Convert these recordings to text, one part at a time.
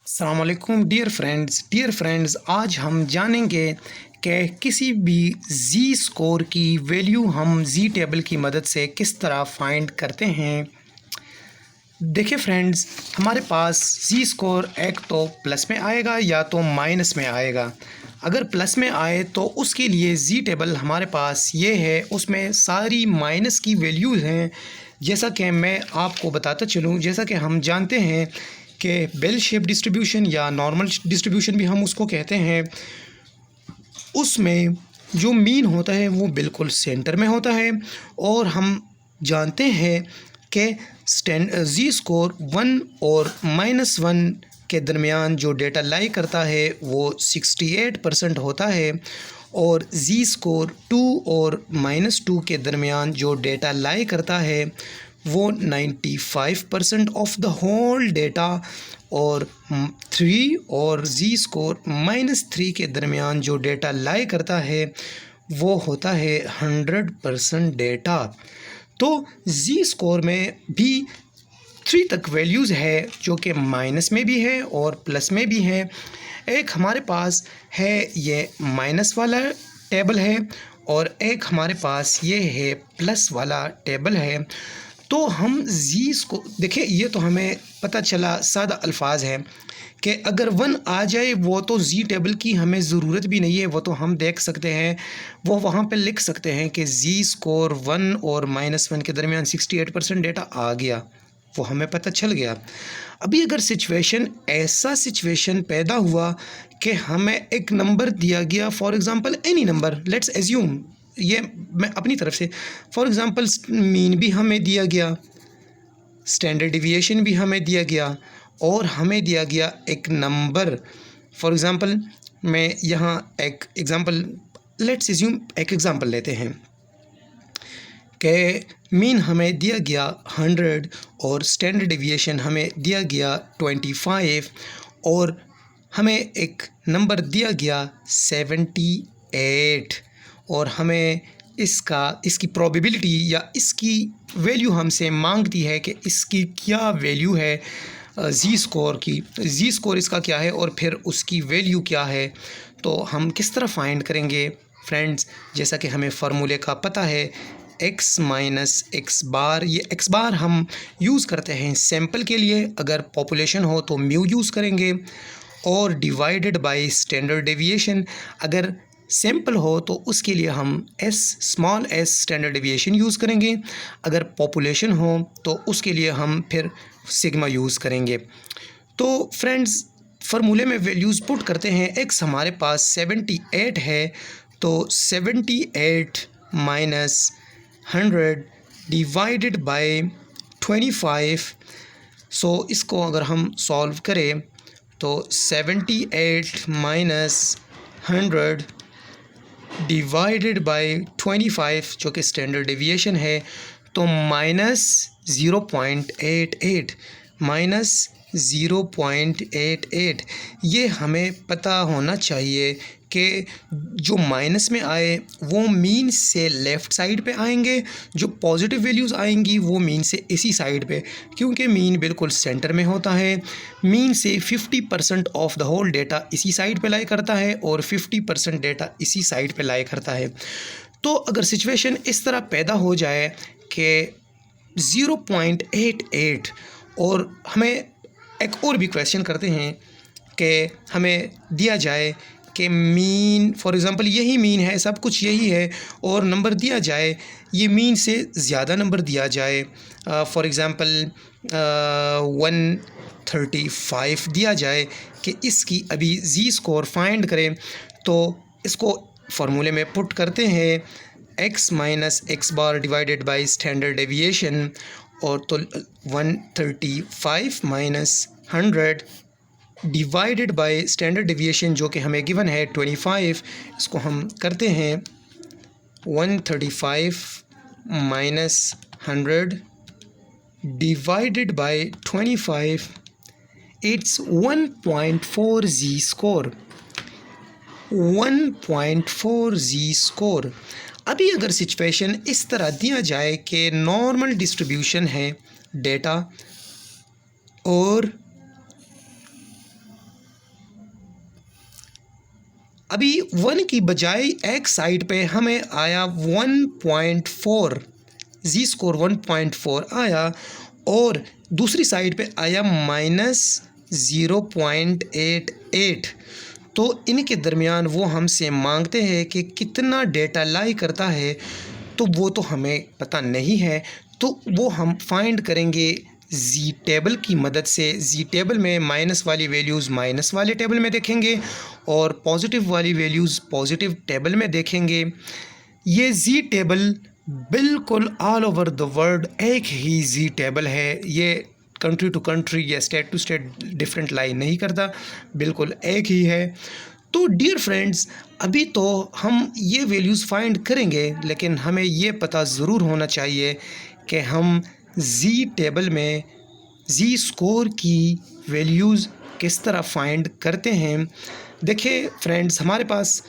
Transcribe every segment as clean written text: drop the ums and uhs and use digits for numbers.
अस्सलाम वालेकुम dear friends आज हम जानेंगे कि किसी भी जी स्कोर की वैल्यू हम जी टेबल की मदद से किस तरह फाइंड करते हैं। देखिए फ्रेंड्स, हमारे पास जी स्कोर एक तो प्लस में आएगा या तो माइनस में आएगा। अगर प्लस में आए तो उसके लिए जी टेबल हमारे पास ये है, उसमें सारी माइनस की वैल्यूज़ हैं। जैसा कि मैं आपको बताता चलूँ, जैसा कि हम जानते हैं कि बेल शेप डिस्ट्रीब्यूशन या नॉर्मल डिस्ट्रीब्यूशन भी हम उसको कहते हैं, उसमें जो मीन होता है वो बिल्कुल सेंटर में होता है। और हम जानते हैं कि जी स्कोर 1 और -1 के दरमियान जो डेटा लाई करता है वो 68% होता है, और जी स्कोर 2 और -2 के दरमियान जो डेटा लाई करता है वो 95% ऑफ द होल डेटा, और 3 और जी स्कोर -3 के दरमियान जो डेटा लाई करता है वो होता है 100% डेटा। तो जी स्कोर में भी 3 तक वैल्यूज़ है, जो कि माइनस में भी है और प्लस में भी है। एक हमारे पास है ये माइनस वाला टेबल है, और एक हमारे पास ये है प्लस वाला टेबल है। तो हम जीस को देखिए, ये तो हमें पता चला, सादा अल्फाज है कि अगर 1 आ जाए वो तो जी टेबल की हमें ज़रूरत भी नहीं है, वो तो हम देख सकते हैं, वो वहाँ पे लिख सकते हैं कि जी स्कोर 1 और -1 के दरमियान 68% डेटा आ गया, वो हमें पता चल गया। अभी अगर ऐसा सिचुएशन पैदा हुआ कि हमें एक नंबर दिया गया, for example any number, let's assume, ये मैं अपनी तरफ से, फॉर एग्ज़ाम्पल मीन भी हमें दिया गया, स्टैंडर्ड डिविएशन भी हमें दिया गया, और हमें दिया गया एक नंबर। फॉर एग्ज़ाम्पल मैं यहाँ एक एग्ज़ाम्पल, लेट्स एज्यूम एक एग्ज़ाम्पल लेते हैं कि मीन हमें दिया गया 100 और स्टैंडर्ड डिविएशन हमें दिया गया 25, और हमें एक नंबर दिया गया 78, और हमें इसकी प्रोबेबिलिटी या इसकी वैल्यू हमसे मांगती है कि इसकी क्या वैल्यू है जी स्कोर की, जी स्कोर इसका क्या है और फिर उसकी वैल्यू क्या है। तो हम किस तरह फाइंड करेंगे फ्रेंड्स? जैसा कि हमें फ़ॉर्मूले का पता है, x माइनस एक्स बार, ये एक्स बार हम यूज़ करते हैं सैम्पल के लिए, अगर पॉपुलेशन हो तो म्यू यूज़ करेंगे, और डिवाइडेड बाय स्टैंडर्ड डेविएशन, अगर सैम्पल हो तो उसके लिए हम small S standard deviation use करेंगे, अगर पॉपुलेशन हो तो उसके लिए हम फिर सिग्मा यूज़ करेंगे। तो फ्रेंड्स, फार्मूले में वैल्यूज़ पुट करते हैं। x हमारे पास 78 है, तो 78 माइनस 100 डिवाइडेड बाय 25। सो इसको अगर हम सॉल्व करें तो 78 माइनस 100 डिवाइडेड बाय 25, जो कि स्टैंडर्ड डेविएशन है, तो -0.88, -0.88। ये हमें पता होना चाहिए कि जो माइनस में आए वो मीन से लेफ़्ट साइड पे आएंगे, जो पॉजिटिव वैल्यूज़ आएंगी वो मीन से इसी साइड पे, क्योंकि मीन बिल्कुल सेंटर में होता है। मीन से 50% ऑफ द होल डेटा इसी साइड पे लाई करता है, और 50% डेटा इसी साइड पे लाई करता है। तो अगर सिचुएशन इस तरह पैदा हो जाए कि 0.88, और हमें एक और भी क्वेश्चन करते हैं कि हमें दिया जाए कि मीन, फॉर एग्ज़ाम्पल यही मीन है, सब कुछ यही है, और नंबर दिया जाए, ये मीन से ज़्यादा नंबर दिया जाए, फॉर एग्ज़ाम्पल 135 दिया जाए कि इसकी अभी जी स्कोर फाइंड करें। तो इसको फार्मूले में पुट करते हैं, x minus x bar divided by standard deviation, और तो 135 minus 100 divided by standard deviation, जो कि हमें गिवन है 25। इसको हम करते हैं 135 minus 100 divided by 25, it's 1.4 Z score, 1.4 Z score. अभी अगर सिचुएशन इस तरह दिया जाए कि नॉर्मल डिस्ट्रीब्यूशन है डेटा, और अभी 1 की बजाय एक साइड पे हमें आया 1.4, जी स्कोर 1.4 आया, और दूसरी साइड पे आया -0.88। तो इनके दरमियान वो हमसे मांगते हैं कि कितना डेटा लाई करता है, तो वो तो हमें पता नहीं है, तो वो हम फाइंड करेंगे जी टेबल की मदद से। जी टेबल में माइनस वाली वैल्यूज़ माइनस वाले टेबल में देखेंगे और पॉजिटिव वाली वैल्यूज़ पॉजिटिव टेबल में देखेंगे। ये जी टेबल बिल्कुल ऑल ओवर द वर्ल्ड एक ही जी टेबल है, ये कंट्री टू कंट्री या स्टेट टू स्टेट डिफरेंट लाई नहीं करता, बिल्कुल एक ही है। तो डियर फ्रेंड्स, अभी तो हम ये वैल्यूज़ फाइंड करेंगे, लेकिन हमें ये पता ज़रूर होना चाहिए कि हम जी टेबल में जी स्कोर की वैल्यूज़ किस तरह फाइंड करते हैं। देखिए फ्रेंड्स, हमारे पास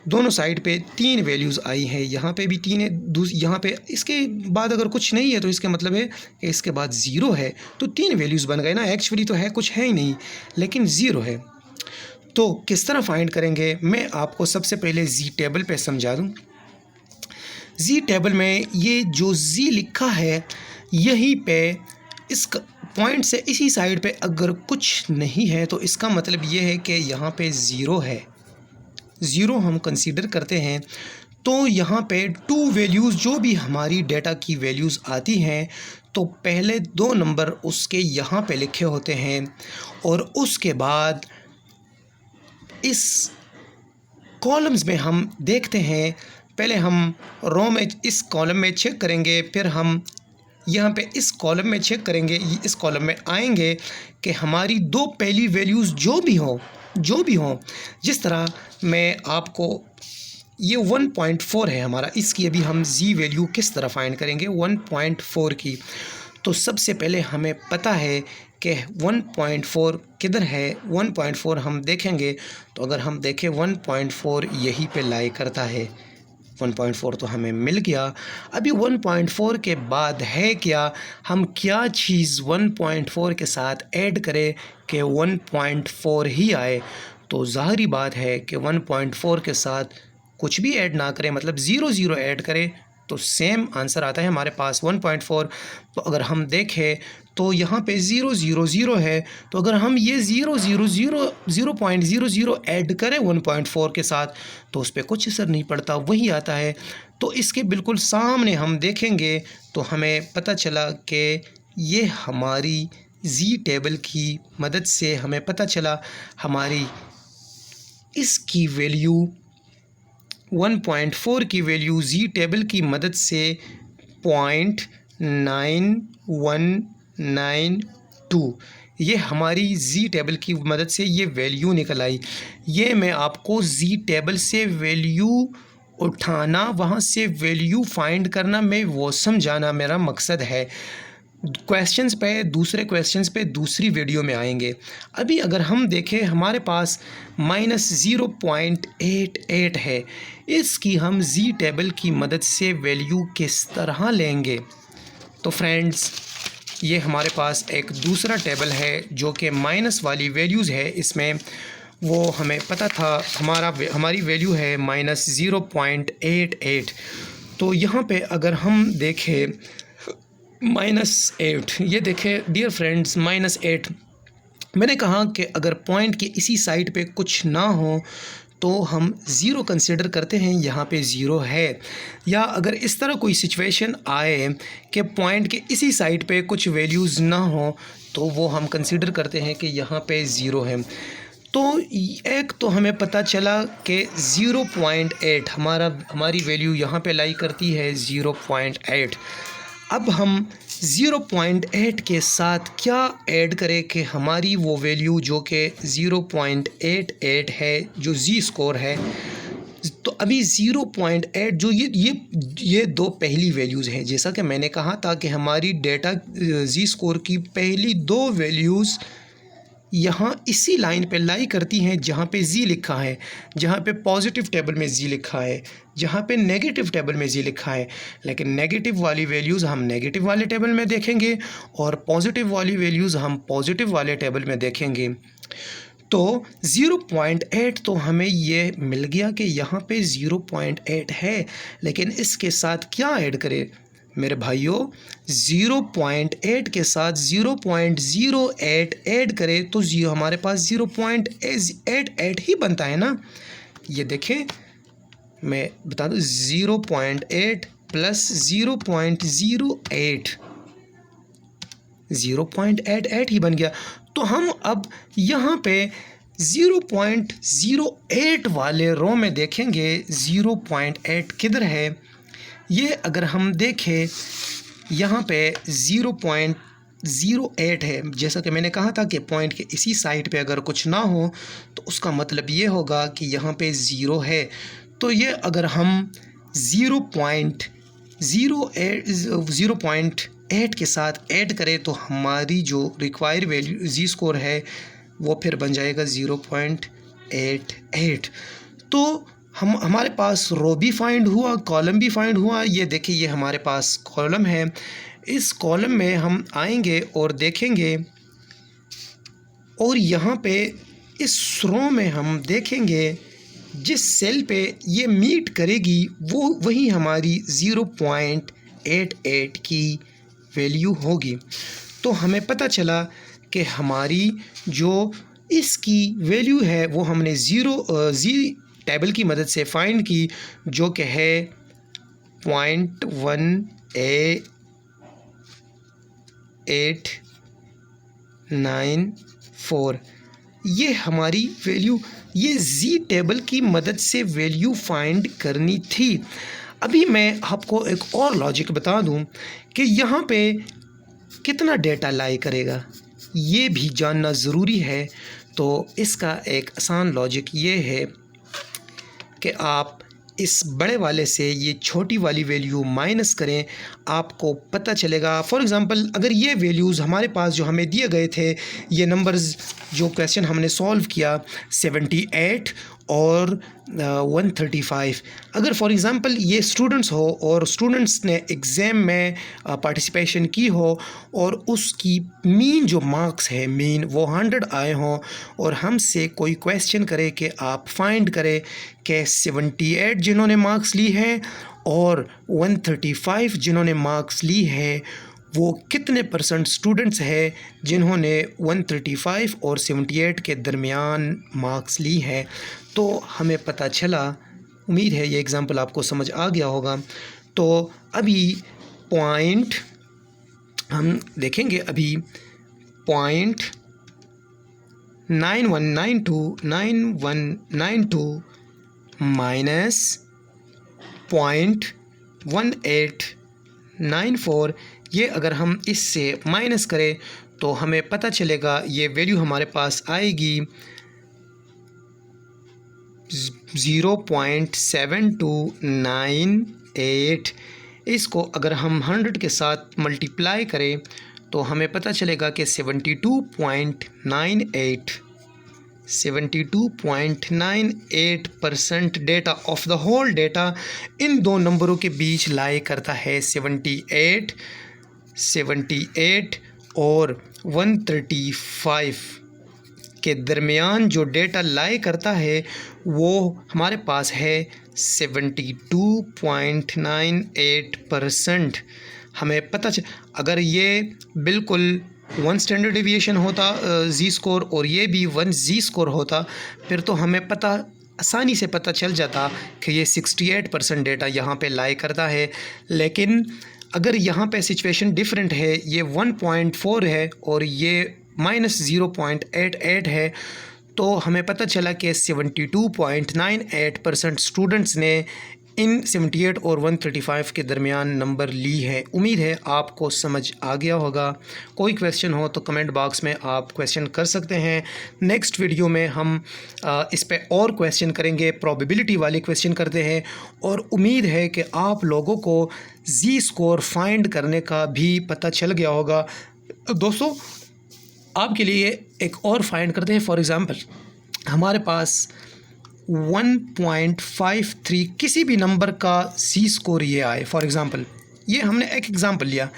दोनों साइड पे 3 वैल्यूज़ आई हैं, यहाँ पे भी 3 है, यहाँ पे इसके बाद अगर कुछ नहीं है तो इसका मतलब है कि इसके बाद ज़ीरो है, तो 3 वैल्यूज़ बन गए ना। एक्चुअली तो है कुछ है ही नहीं, लेकिन ज़ीरो है। तो किस तरह फाइंड करेंगे, मैं आपको सबसे पहले जी टेबल पे समझा दूँ। जी टेबल में ये जो जी लिखा है, यहीं पे इस पॉइंट से इसी साइड पे अगर कुछ नहीं है तो इसका मतलब ये है कि यहाँ पे ज़ीरो है, ज़ीरो हम कंसीडर करते हैं। तो यहाँ पे 2 वैल्यूज़ जो भी हमारी डेटा की वैल्यूज़ आती हैं, तो पहले 2 नंबर उसके यहाँ पे लिखे होते हैं, और उसके बाद इस कॉलम्स में हम देखते हैं। पहले हम रो में इस कॉलम में चेक करेंगे, फिर हम यहाँ पे इस कॉलम में चेक करेंगे, इस कॉलम में आएंगे कि हमारी 2 पहली वैल्यूज़ जो भी हो, जिस तरह मैं आपको ये 1.4 है हमारा, इसकी अभी हम जी वैल्यू किस तरह फाइंड करेंगे 1.4 की। तो सबसे पहले हमें पता है कि 1.4 किधर है। 1.4 हम देखेंगे, तो अगर हम देखें 1.4 यहीं पे लाई करता है। 1.4 तो हमें मिल गया। अभी 1.4 के बाद है क्या, हम क्या चीज़ 1.4 के साथ ऐड करें कि 1.4 ही आए। तो ज़ाहिरी बात है कि 1.4 के साथ कुछ भी ऐड ना करें, मतलब 0 ऐड करें तो सेम आंसर आता है हमारे पास 1.4। तो अगर हम देखें तो यहाँ पे 0 है, तो अगर हम ये 0.00 ऐड करें 1.4 के साथ तो उस पर कुछ असर नहीं पड़ता, वही आता है। तो इसके बिल्कुल सामने हम देखेंगे तो हमें पता चला कि ये हमारी जी टेबल की मदद से हमें पता चला हमारी इसकी वैल्यू 1.4 की वैल्यू जी टेबल की मदद से 0.9192, ये हमारी जी टेबल की मदद से ये वैल्यू निकल आई। ये मैं आपको जी टेबल से वैल्यू उठाना, वहाँ से वैल्यू फाइंड करना, मैं वो समझाना मेरा मकसद है। दूसरे क्वेश्चंस पे दूसरी वीडियो में आएंगे। अभी अगर हम देखें, हमारे पास -0.88 है, इसकी हम जी टेबल की मदद से वैल्यू किस तरह लेंगे। तो फ्रेंड्स, ये हमारे पास एक दूसरा टेबल है जो कि माइनस वाली वैल्यूज़ है। इसमें वो हमें पता था हमारी वैल्यू है -0.88। तो यहाँ पे अगर हम देखें -8, ये देखें डियर फ्रेंड्स, -8 मैंने कहा कि अगर पॉइंट के इसी साइड पे कुछ ना हो तो हम ज़ीरो कंसिडर करते हैं, यहाँ पे ज़ीरो है। या अगर इस तरह कोई सिचुएशन आए कि पॉइंट के इसी साइड पे कुछ वैल्यूज़ ना हो तो वो हम कंसिडर करते हैं कि यहाँ पे ज़ीरो है। तो एक तो हमें पता चला कि 0.8 हमारी वैल्यू यहाँ पे लाई करती है 0.8। अब हम 0.8 के साथ क्या ऐड करें कि हमारी वो वैल्यू जो कि 0.88 है, जो जी स्कोर है। तो अभी 0.8 जो ये 2 पहली वैल्यूज़ हैं, जैसा कि मैंने कहा था कि हमारी डेटा जी स्कोर की पहली 2 वैल्यूज़ यहाँ इसी लाइन पे लाई करती हैं जहाँ पे जी लिखा है, जहाँ पे पॉजिटिव टेबल में जी लिखा है, जहाँ पे नेगेटिव टेबल में जी लिखा है। लेकिन नेगेटिव वाली वैल्यूज़ हम नेगेटिव वाले टेबल में देखेंगे और पॉजिटिव वाली वैल्यूज़ हम पॉजिटिव वाले टेबल में देखेंगे। तो 0.8 तो हमें ये मिल गया कि यहाँ पे 0.8 है, लेकिन इसके साथ क्या ऐड करें मेरे भाइयों? 0.8 के साथ 0.08 ऐड करें तो हमारे पास 0.88 ही बनता है ना। ये देखें, मैं बता दूँ, 0.8 प्लस 0.08 0.88 ही बन गया। तो हम अब यहाँ पे 0.08 वाले रो में देखेंगे 0.8 किधर है। ये अगर हम देखें यहाँ पे 0.08 है, जैसा कि मैंने कहा था कि पॉइंट के इसी साइड पे अगर कुछ ना हो तो उसका मतलब ये होगा कि यहाँ पे 0 है। तो ये अगर हम 0.8 के साथ ऐड करें तो हमारी जो रिक्वायर्ड वैल्यू जी स्कोर है वो फिर बन जाएगा 0.88। तो हमारे पास रो भी फाइंड हुआ, कॉलम भी फाइंड हुआ। ये देखिए, ये हमारे पास कॉलम है। इस कॉलम में हम आएंगे और देखेंगे, और यहाँ पे इस रो में हम देखेंगे जिस सेल पे ये मीट करेगी वो वही हमारी 0.88 की वैल्यू होगी। तो हमें पता चला कि हमारी जो इसकी वैल्यू है वो हमने जी टेबल की मदद से फाइंड की, जो कि है 0.1894। ये हमारी वैल्यू, ये जी टेबल की मदद से वैल्यू फाइंड करनी थी। अभी मैं आपको एक और लॉजिक बता दूं कि यहाँ पे कितना डेटा लाई करेगा, ये भी जानना ज़रूरी है। तो इसका एक आसान लॉजिक ये है कि आप इस बड़े वाले से ये छोटी वाली वैल्यू माइनस करें, आपको पता चलेगा। फॉर एग्ज़ाम्पल, अगर ये वैल्यूज़ हमारे पास जो हमें दिए गए थे, ये नंबर्स जो क्वेश्चन हमने सॉल्व किया 78 और 135, अगर फॉर एग्ज़ाम्पल ये स्टूडेंट्स हो और स्टूडेंट्स ने एग्ज़ाम में पार्टिसिपेशन की हो और उसकी मीन जो मार्क्स है मीन वो 100 आए हों, और हमसे कोई क्वेश्चन करे कि आप फाइंड करें कि 78 जिन्होंने मार्क्स ली हैं और 135 जिन्होंने मार्क्स ली है वो कितने % स्टूडेंट्स हैं जिन्होंने 135 और 78 के दरमियान मार्क्स ली है। तो हमें पता चला, उम्मीद है ये एग्ज़ाम्पल आपको समझ आ गया होगा। तो अभी पॉइंट हम देखेंगे, अभी पॉइंट 9192 माइनस पॉइंट 1894, ये अगर हम इससे माइनस करें तो हमें पता चलेगा ये वैल्यू हमारे पास आएगी 0.7298। इसको अगर हम 100 के साथ मल्टीप्लाई करें तो हमें पता चलेगा कि 72.98% data of the whole data इन दो नंबरों के बीच लाई करता है। 78 और 135 के दरमियान जो डेटा लाई करता है वो हमारे पास है 72.98%। हमें पता अगर ये बिल्कुल 1 स्टैंडर्ड डेविएशन होता जी स्कोर और ये भी 1 जी स्कोर होता, फिर तो हमें आसानी से पता चल जाता कि ये 68% डेटा यहाँ पे लाई करता है। लेकिन अगर यहाँ पे सिचुएशन डिफरेंट है, ये 1.4 है और ये -0.88 है, तो हमें पता चला कि 72.98% स्टूडेंट्स ने इन 78 और 135 के दरमियान नंबर ली है। उम्मीद है आपको समझ आ गया होगा। कोई क्वेश्चन हो तो कमेंट बॉक्स में आप क्वेश्चन कर सकते हैं। नेक्स्ट वीडियो में हम इस पे और क्वेश्चन करेंगे, प्रोबेबिलिटी वाले क्वेश्चन करते हैं, और उम्मीद है कि आप लोगों को जी स्कोर फाइंड करने का भी पता चल गया होगा। दोस्तों, आपके लिए एक और फाइंड करते हैं। फॉर एग्ज़ाम्पल, हमारे पास 1.53 किसी भी नंबर का जी स्कोर ये आए। फॉर एग्ज़ाम्पल, ये हमने एक एग्ज़ाम्पल लिया,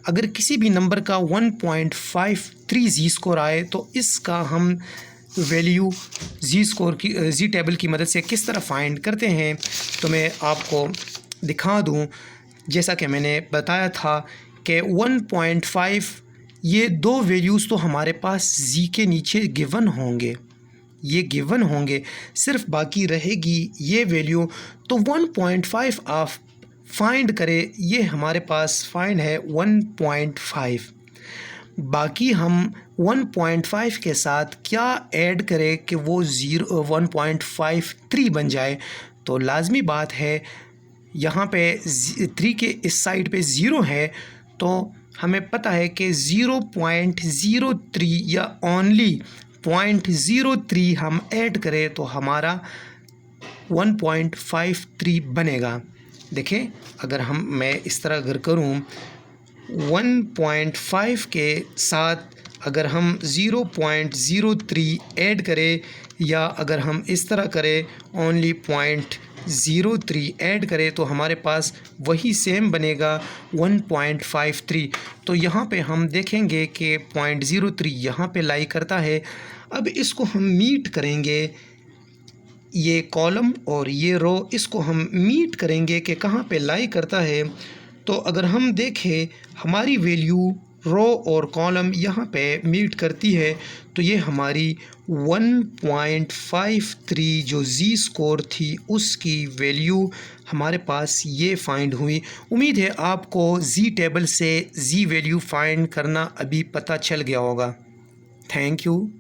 अगर किसी भी नंबर का 1.53 जी स्कोर आए तो इसका हम वैल्यू जी टेबल की मदद से किस तरह फाइंड करते हैं, तो मैं आपको दिखा दूं। जैसा कि मैंने बताया था कि 1.5 ये दो वैल्यूज़ तो हमारे पास जी के नीचे गिवन होंगे, ये गिवन होंगे, सिर्फ बाकी रहेगी ये वैल्यू। तो 1.5 आप फाइंड करें, ये हमारे पास फाइंड है 1.5। बाकी हम 1.5 के साथ क्या ऐड करें कि वो 1.53 बन जाए। तो लाजमी बात है, यहाँ पे 3 के इस साइड पे 0 है, तो हमें पता है कि 0.03 या ओनली 0.03 हम ऐड करें तो हमारा 1.53 बनेगा। देखें, अगर मैं इस तरह अगर करूँ 1.5 के साथ अगर हम 0.03 ऐड करें, या अगर हम इस तरह करें ओनली 0.03 ऐड करें, तो हमारे पास वही सेम बनेगा 1.53। तो यहाँ पे हम देखेंगे कि 0.03 यहाँ पे लाई करता है। अब इसको हम मीट करेंगे, ये कॉलम और ये रो, इसको हम मीट करेंगे कि कहाँ पे लाई करता है। तो अगर हम देखें हमारी वैल्यू रो और कॉलम यहाँ पे मीट करती है, तो ये हमारी 1.53 जो जी स्कोर थी उसकी वैल्यू हमारे पास ये फाइंड हुई। उम्मीद है आपको जी टेबल से जी वैल्यू फाइंड करना अभी पता चल गया होगा। Thank you.